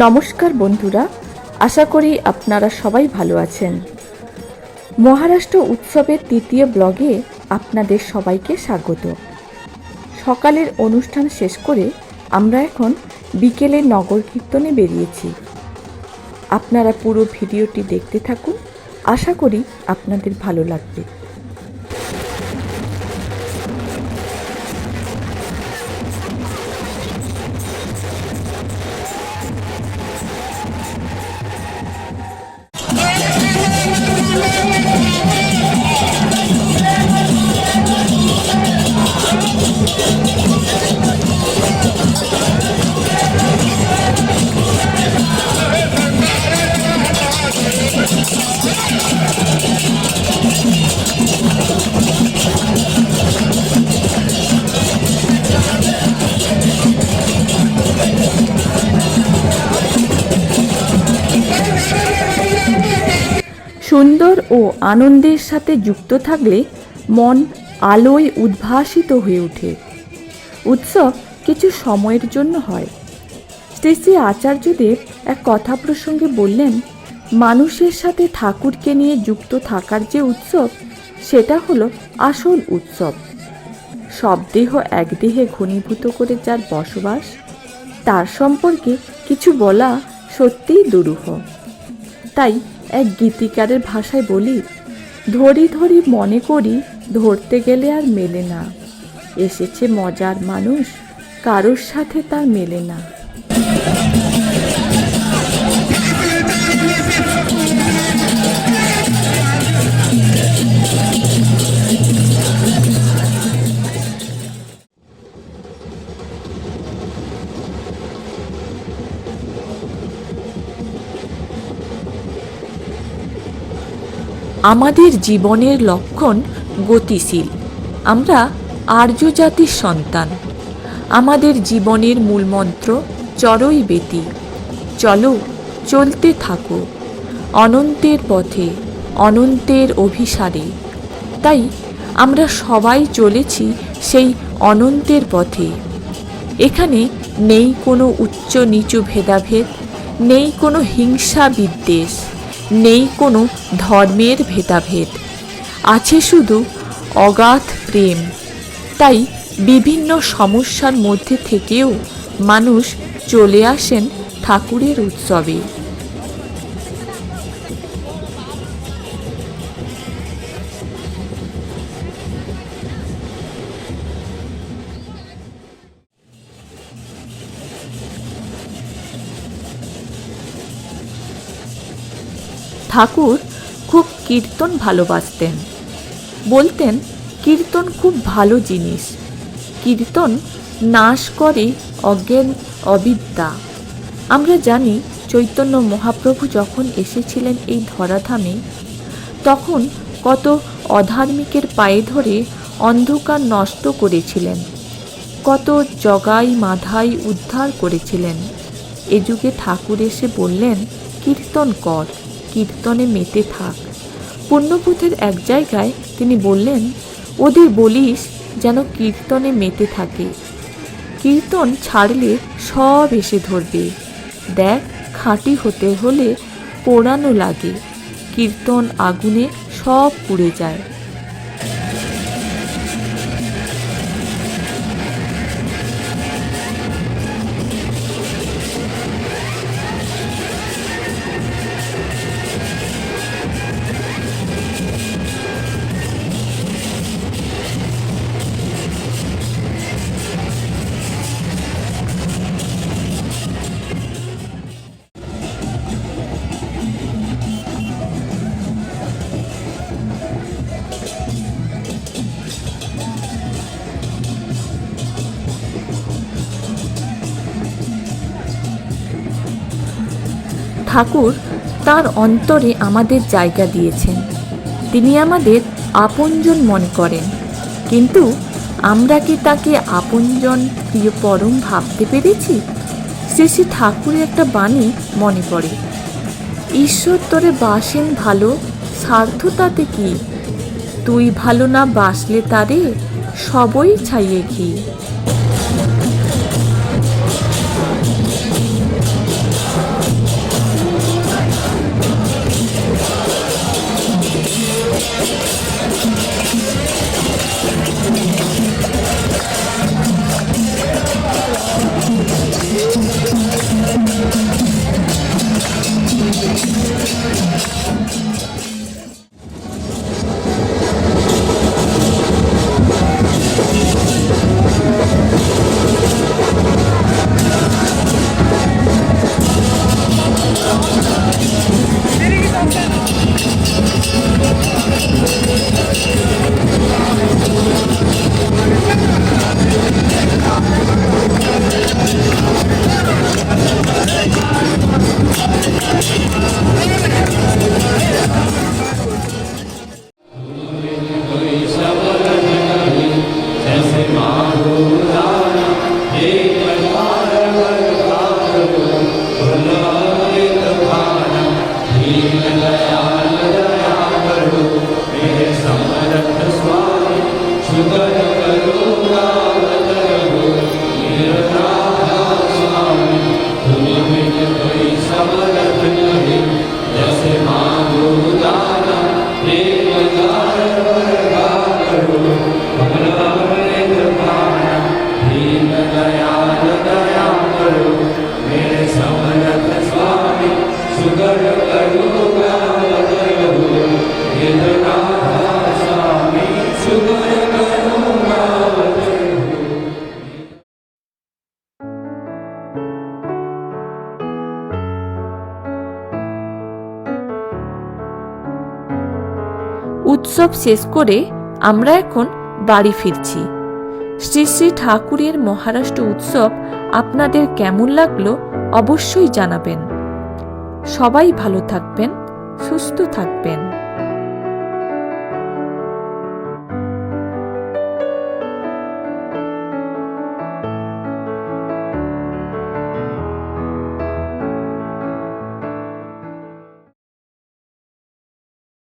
নমস্কার বন্ধুরা, আশা করি আপনারা সবাই ভালো আছেন। মহারাষ্ট্র উৎসবের তৃতীয় ব্লগে আপনাদের সবাইকে স্বাগত। সকালের অনুষ্ঠান শেষ করে আমরা এখন বিকেলের নগর কীর্তনে বেরিয়েছি। আপনারা পুরো ভিডিওটি দেখতে থাকুন, আশা করি আপনাদের ভালো লাগবে। সুন্দর ও আনন্দের সাথে যুক্ত থাকলে মন আলোয় উদ্ভাসিত হয়ে ওঠে। উৎসব কিছু সময়ের জন্য হয়। শ্রী আচার্যদেব এক কথা প্রসঙ্গে বললেন, মানুষের সাথে ঠাকুরকে নিয়ে যুক্ত থাকার যে উৎসব, সেটা হলো আসল উৎসব। সব দেহ এক দেহে ঘনীভূত করে যার বসবাস, তার সম্পর্কে কিছু বলা সত্যিই দুরূহ। তাই এক গীতিকারের ভাষায় বলি, ধরি ধরি মনে করি, ধরতে গেলে আর মেলে না। এসেছে মজার মানুষ, কারোর সাথে তার মেলে না। আমাদের জীবনের লক্ষণ গতিশীল। আমরা আর্য জাতির সন্তান। আমাদের জীবনের মূলমন্ত্র চরই বেতি, চলো চলতে থাকো অনন্তের পথে, অনন্তের অভিসারে। তাই আমরা সবাই চলেছি সেই অনন্তের পথে। এখানে নেই কোনো উচ্চ নিচু ভেদাভেদ, নেই কোনো হিংসা বিদ্বেষ, নেই কোনো ধর্মের ভেদাভেদ, আছে শুধু অগাধ প্রেম। তাই বিভিন্ন সমস্যার মধ্যে থেকেও মানুষ চলে আসেন ঠাকুরের উৎসবে। ঠাকুর খুব কীর্তন ভালোবাসতেন। বলতেন, কীর্তন খুব ভালো জিনিস। কীর্তন নাশ করে অজ্ঞান অবিদ্যা। আমরা জানি, চৈতন্য মহাপ্রভু যখন এসেছিলেন এই ধরাধামে, তখন কত অধার্মিকের পায়ে ধরে অন্ধকার নষ্ট করেছিলেন, কত জগাই মাধাই উদ্ধার করেছিলেন। এ যুগে ঠাকুর এসে বললেন, কীর্তন কর, কীর্তনে মেতে থাক। পুণ্যপুথের এক জায়গায় তিনি বললেন, ওদের বলিস যেন কীর্তনে মেতে থাকে। কীর্তন ছাড়লে সব এসে ধরবে। দেখ, খাঁটি হতে হলে পোড়ানো লাগে। কীর্তন আগুনে সব পুড়ে যায়। ঠাকুর তার অন্তরে আমাদের জায়গা দিয়েছেন। তিনি আমাদের আপনজন মনে করেন, কিন্তু আমরা কি তাকে আপনজন প্রিয় পরম ভাবতে পেরেছি? শ্রী ঠাকুরের একটা বাণী মনে পড়ে, ঈশ্বর তোরে বাসেন ভালো, স্বার্থ তাতে কি? তুই ভালো না বাসলে তারে, সবই ছাইয়ে ঘি। উৎসব শেষ করে আমরা এখন বাড়ি ফিরছি। শ্রী শ্রী ঠাকুরের মহারাষ্ট্র উৎসব আপনাদের কেমন লাগলো অবশ্যই জানাবেন। সবাই ভালো থাকবেন, সুস্থ থাকবেন।